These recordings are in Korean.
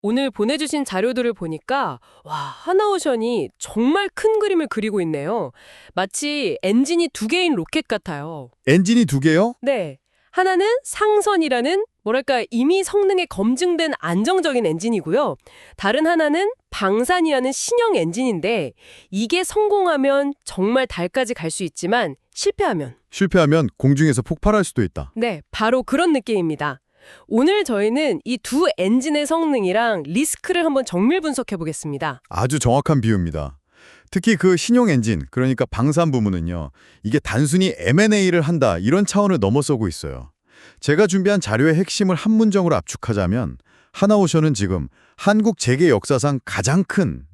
오늘 보내주신 자료들을 보니까 와, 하나오션이 정말 큰 그림을 그리고 있네요. 마치 엔진이 두 개인 로켓 같아요. 엔진이 두 개요? 네. 하나는 상선이라는 뭐랄까 이미 성능이 검증된 안정적인 엔진이고요. 다른 하나는 방산이라는 신형 엔진인데 이게 성공하면 정말 달까지 갈 수 있지만 실패하면 공중에서 폭발할 수도 있다. 네, 바로 그런 느낌입니다. 오늘 저희는 이 두 엔진의 성능이랑 리스크를 한번 정밀 분석해 보겠습니다. 아주 정확한 비유입니다. 특히 그 신용 엔진, 그러니까 방산 부문은요. 이게 단순히 M&A를 한다 이런 차원을 넘어서고 있어요. 제가 준비한 자료의 핵심을 한 문장으로 압축하자면 하나오션은 지금 한국 재계 역사상 가장 큰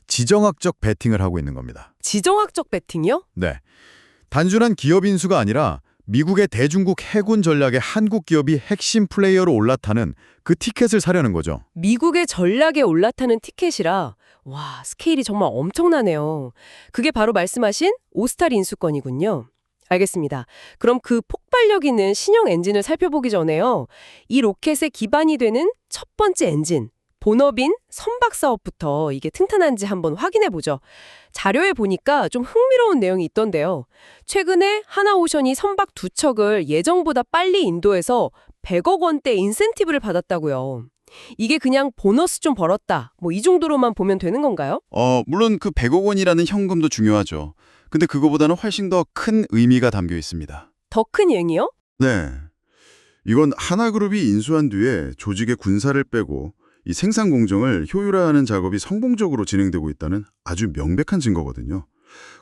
지정학적 베팅을 하고 있는 겁니다. 지정학적 배팅이요? 네. 단순한 기업 인수가 아니라 미국의 대중국 해군 전략에 한국 기업이 핵심 플레이어로 올라타는 그 티켓을 사려는 거죠. 미국의 전략에 올라타는 티켓이라 와, 스케일이 정말 엄청나네요. 그게 바로 말씀하신 오스탈 인수권이군요. 알겠습니다. 그럼 그 폭발력 있는 신형 엔진을 살펴보기 전에요. 이 로켓의 기반이 되는 첫 번째 엔진, 본업인 선박 사업부터 이게 튼튼한지 한번 확인해 보죠. 자료에 보니까 좀 흥미로운 내용이 있던데요. 최근에 하나오션이 선박 두 척을 예정보다 빨리 인도해서 100억 원대 인센티브를 받았다고요. 이게 그냥 보너스 좀 벌었다, 뭐 이 정도로만 보면 되는 건가요? 물론 그 100억 원이라는 현금도 중요하죠. 근데 그거보다는 훨씬 더 큰 의미가 담겨 있습니다. 더 큰 여행이요? 네. 이건 하나그룹이 인수한 뒤에 조직의 군사를 빼고 이 생산 공정을 효율화하는 작업이 성공적으로 진행되고 있다는 아주 명백한 증거거든요.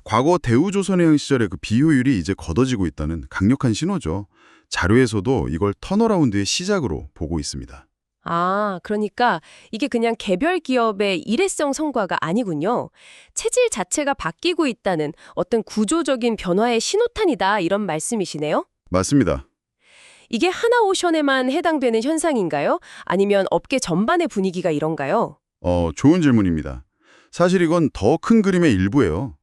과거 대우조선해양 시절의 그 비효율이 이제 걷어지고 있다는 강력한 신호죠. 자료에서도 이걸 턴어라운드의 시작으로 보고 있습니다. 아, 그러니까 이게 그냥 개별 기업의 일회성 성과가 아니군요. 체질 자체가 바뀌고 있다는 어떤 구조적인 변화의 신호탄이다 이런 말씀이시네요? 맞습니다. 이게 하나오션에만 해당되는 현상인가요? 아니면 업계 전반의 분위기가 이런가요? 좋은 질문입니다. 사실 이건 더 큰 그림의 일부예요.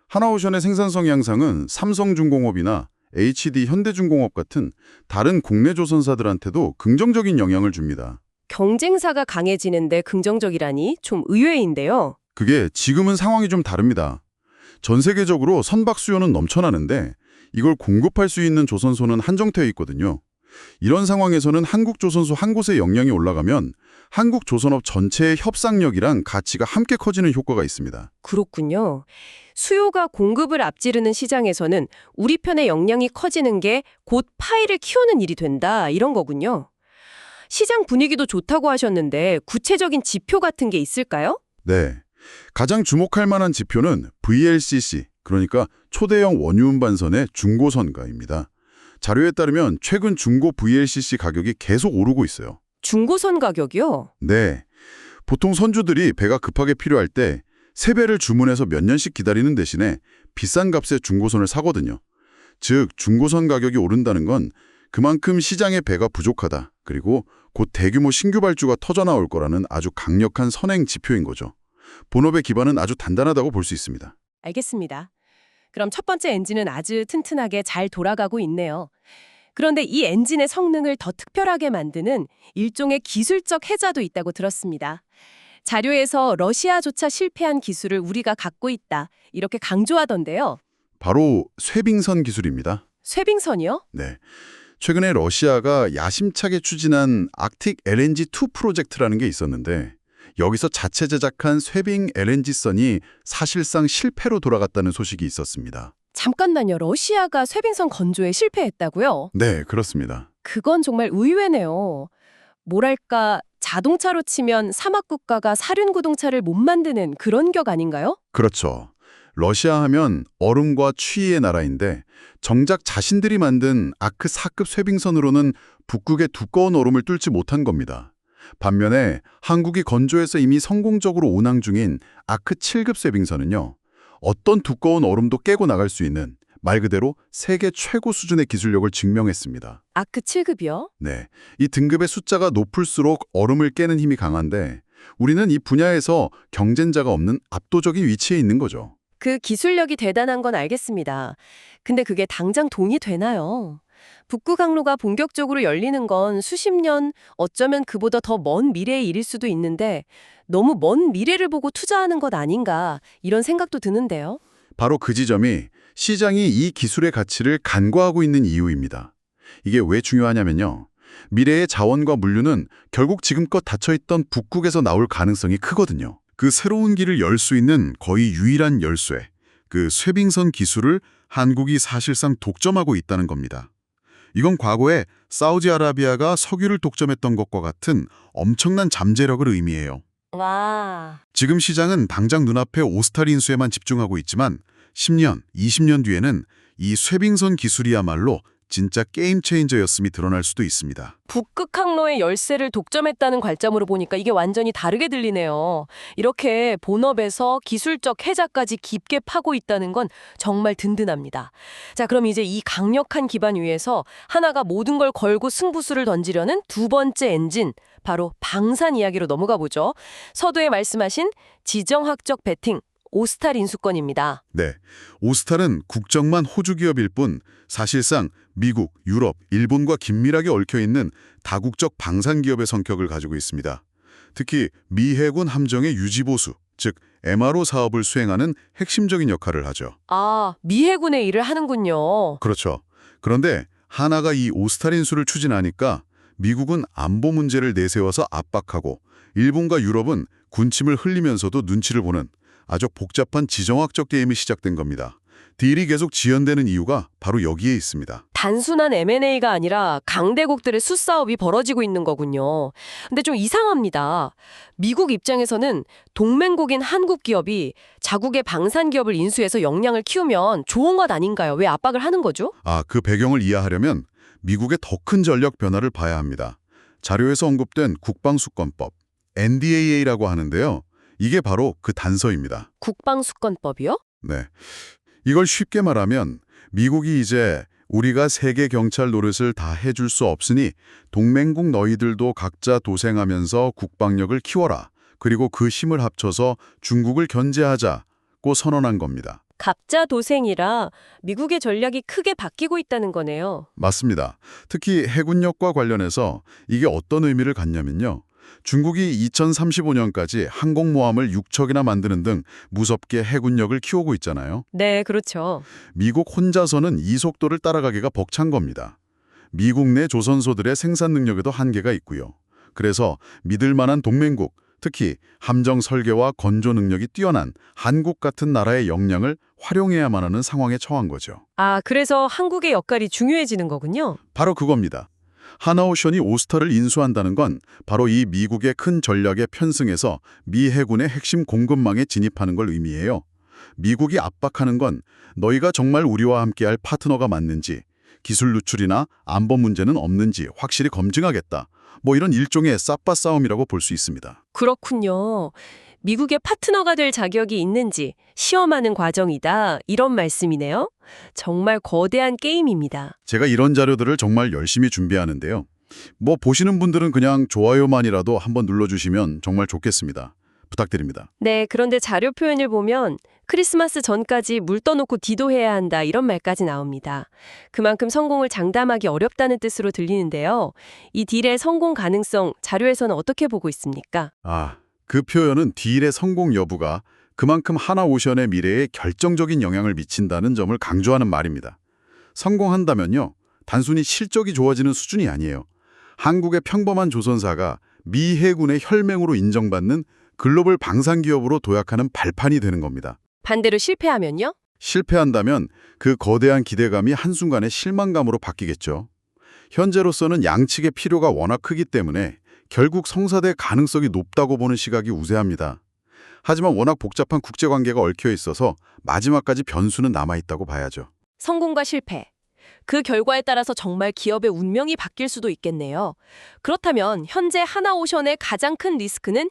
하나오션의 생산성 향상은 삼성중공업이나 HD 현대중공업 같은 다른 국내 조선사들한테도 긍정적인 영향을 줍니다. 경쟁사가 강해지는데 긍정적이라니 좀 의외인데요. 그게 지금은 상황이 좀 다릅니다. 전 세계적으로 선박 수요는 넘쳐나는데 이걸 공급할 수 있는 조선소는 한정되어 있거든요. 이런 상황에서는 한국 조선소 한 곳의 역량이 올라가면 한국 조선업 전체의 협상력이랑 가치가 함께 커지는 효과가 있습니다. 그렇군요. 수요가 공급을 앞지르는 시장에서는 우리 편의 역량이 커지는 게 곧 파이를 키우는 일이 된다 이런 거군요. 시장 분위기도 좋다고 하셨는데 구체적인 지표 같은 게 있을까요? 네. 가장 주목할 만한 지표는 VLCC, 그러니까 초대형 원유 운반선의 중고선가입니다. 자료에 따르면 최근 중고 VLCC 가격이 계속 오르고 있어요. 중고선 가격이요? 네. 보통 선주들이 배가 급하게 필요할 때 세배를 주문해서 몇 년씩 기다리는 대신에 비싼 값에 중고선을 사거든요. 즉 중고선 가격이 오른다는 건 그만큼 시장에 배가 부족하다. 그리고 곧 대규모 신규 발주가 터져나올 거라는 아주 강력한 선행 지표인 거죠. 본업의 기반은 아주 단단하다고 볼 수 있습니다. 알겠습니다. 그럼 첫 번째 엔진은 아주 튼튼하게 잘 돌아가고 있네요. 그런데 이 엔진의 성능을 더 특별하게 만드는 일종의 기술적 해자도 있다고 들었습니다. 자료에서 러시아조차 실패한 기술을 우리가 갖고 있다, 이렇게 강조하던데요. 바로 쇠빙선 기술입니다. 쇠빙선이요? 네. 최근에 러시아가 야심차게 추진한 아크틱 LNG2 프로젝트라는 게 있었는데 여기서 자체 제작한 쇠빙 LNG선이 사실상 실패로 돌아갔다는 소식이 있었습니다. 잠깐만요. 러시아가 쇠빙선 건조에 실패했다고요? 네, 그렇습니다. 그건 정말 의외네요. 뭐랄까, 자동차로 치면 사막 국가가 사륜구동차를 못 만드는 그런 격 아닌가요? 그렇죠. 러시아 하면 얼음과 추위의 나라인데 정작 자신들이 만든 아크 4급 쇠빙선으로는 북극의 두꺼운 얼음을 뚫지 못한 겁니다. 반면에 한국이 건조해서 이미 성공적으로 운항 중인 아크 7급 쇠빙선은요. 어떤 두꺼운 얼음도 깨고 나갈 수 있는 말 그대로 세계 최고 수준의 기술력을 증명했습니다. 아크 7급이요? 네, 이 등급의 숫자가 높을수록 얼음을 깨는 힘이 강한데 우리는 이 분야에서 경쟁자가 없는 압도적인 위치에 있는 거죠. 그 기술력이 대단한 건 알겠습니다. 근데 그게 당장 돈이 되나요? 북구 항로가 본격적으로 열리는 건 수십 년, 어쩌면 그보다 더 먼 미래의 일일 수도 있는데 너무 먼 미래를 보고 투자하는 것 아닌가 이런 생각도 드는데요. 바로 그 지점이 시장이 이 기술의 가치를 간과하고 있는 이유입니다. 이게 왜 중요하냐면요. 미래의 자원과 물류는 결국 지금껏 닫혀있던 북극에서 나올 가능성이 크거든요. 그 새로운 길을 열 수 있는 거의 유일한 열쇠, 그 쇠빙선 기술을 한국이 사실상 독점하고 있다는 겁니다. 이건 과거에 사우디아라비아가 석유를 독점했던 것과 같은 엄청난 잠재력을 의미해요. 와. 지금 시장은 당장 눈앞에 오스탈 인수에만 집중하고 있지만 10년, 20년 뒤에는 이 쇠빙선 기술이야말로 진짜 게임 체인저였음이 드러날 수도 있습니다. 북극 항로의 열쇠를 독점했다는 관점으로 보니까 이게 완전히 다르게 들리네요. 이렇게 본업에서 기술적 해자까지 깊게 파고 있다는 건 정말 든든합니다. 자, 그럼 이제 이 강력한 기반 위에서 하나가 모든 걸 걸고 승부수를 던지려는 두 번째 엔진, 바로 방산 이야기로 넘어가 보죠. 서두에 말씀하신 지정학적 베팅, 오스탈 인수권입니다. 네, 오스탈은 국적만 호주 기업일 뿐 사실상 미국, 유럽, 일본과 긴밀하게 얽혀있는 다국적 방산 기업의 성격을 가지고 있습니다. 특히 미 해군 함정의 유지보수, 즉 MRO 사업을 수행하는 핵심적인 역할을 하죠. 아, 미 해군의 일을 하는군요. 그렇죠. 그런데 하나가 이 오스탈 인수를 추진하니까 미국은 안보 문제를 내세워서 압박하고 일본과 유럽은 군침을 흘리면서도 눈치를 보는 아주 복잡한 지정학적 게임이 시작된 겁니다. 딜이 계속 지연되는 이유가 바로 여기에 있습니다. 단순한 M&A가 아니라 강대국들의 수싸움이 벌어지고 있는 거군요. 근데 좀 이상합니다. 미국 입장에서는 동맹국인 한국 기업이 자국의 방산 기업을 인수해서 역량을 키우면 좋은 것 아닌가요? 왜 압박을 하는 거죠? 그 배경을 이해하려면 미국의 더 큰 전략 변화를 봐야 합니다. 자료에서 언급된 국방수권법, NDAA라고 하는데요. 이게 바로 그 단서입니다. 국방수권법이요? 네. 이걸 쉽게 말하면 미국이 이제 우리가 세계 경찰 노릇을 다 해줄 수 없으니 동맹국 너희들도 각자 도생하면서 국방력을 키워라. 그리고 그 힘을 합쳐서 중국을 견제하자고 선언한 겁니다. 갑자 도생이라 미국의 전략이 크게 바뀌고 있다는 거네요. 맞습니다. 특히 해군력과 관련해서 이게 어떤 의미를 갖냐면요. 중국이 2035년까지 항공모함을 6척이나 만드는 등 무섭게 해군력을 키우고 있잖아요. 네, 그렇죠. 미국 혼자서는 이 속도를 따라가기가 벅찬 겁니다. 미국 내 조선소들의 생산 능력에도 한계가 있고요. 그래서 믿을 만한 동맹국, 특히 함정 설계와 건조 능력이 뛰어난 한국 같은 나라의 역량을 활용해야만 하는 상황에 처한 거죠. 아, 그래서 한국의 역할이 중요해지는 거군요. 바로 그겁니다. 하나오션이 오스탈을 인수한다는 건 바로 이 미국의 큰 전략에 편승해서 미 해군의 핵심 공급망에 진입하는 걸 의미해요. 미국이 압박하는 건 너희가 정말 우리와 함께할 파트너가 맞는지, 기술 누출이나 안보 문제는 없는지 확실히 검증하겠다. 이런 일종의 쌉바 싸움이라고 볼 수 있습니다. 그렇군요. 미국의 파트너가 될 자격이 있는지 시험하는 과정이다. 이런 말씀이네요. 정말 거대한 게임입니다. 제가 이런 자료들을 정말 열심히 준비하는데요. 보시는 분들은 그냥 좋아요만이라도 한번 눌러주시면 정말 좋겠습니다. 부탁드립니다. 네, 그런데 자료 표현을 보면 크리스마스 전까지 물 떠놓고 디도해야 한다 이런 말까지 나옵니다. 그만큼 성공을 장담하기 어렵다는 뜻으로 들리는데요. 이 딜의 성공 가능성 자료에서는 어떻게 보고 있습니까? 그 표현은 딜의 성공 여부가 그만큼 하나오션의 미래에 결정적인 영향을 미친다는 점을 강조하는 말입니다. 성공한다면요, 단순히 실적이 좋아지는 수준이 아니에요. 한국의 평범한 조선사가 미 해군의 혈맹으로 인정받는 글로벌 방산기업으로 도약하는 발판이 되는 겁니다. 반대로 실패하면요? 실패한다면 그 거대한 기대감이 한순간에 실망감으로 바뀌겠죠. 현재로서는 양측의 필요가 워낙 크기 때문에 결국 성사될 가능성이 높다고 보는 시각이 우세합니다. 하지만 워낙 복잡한 국제관계가 얽혀 있어서 마지막까지 변수는 남아있다고 봐야죠. 성공과 실패. 그 결과에 따라서 정말 기업의 운명이 바뀔 수도 있겠네요. 그렇다면 현재 하나오션의 가장 큰 리스크는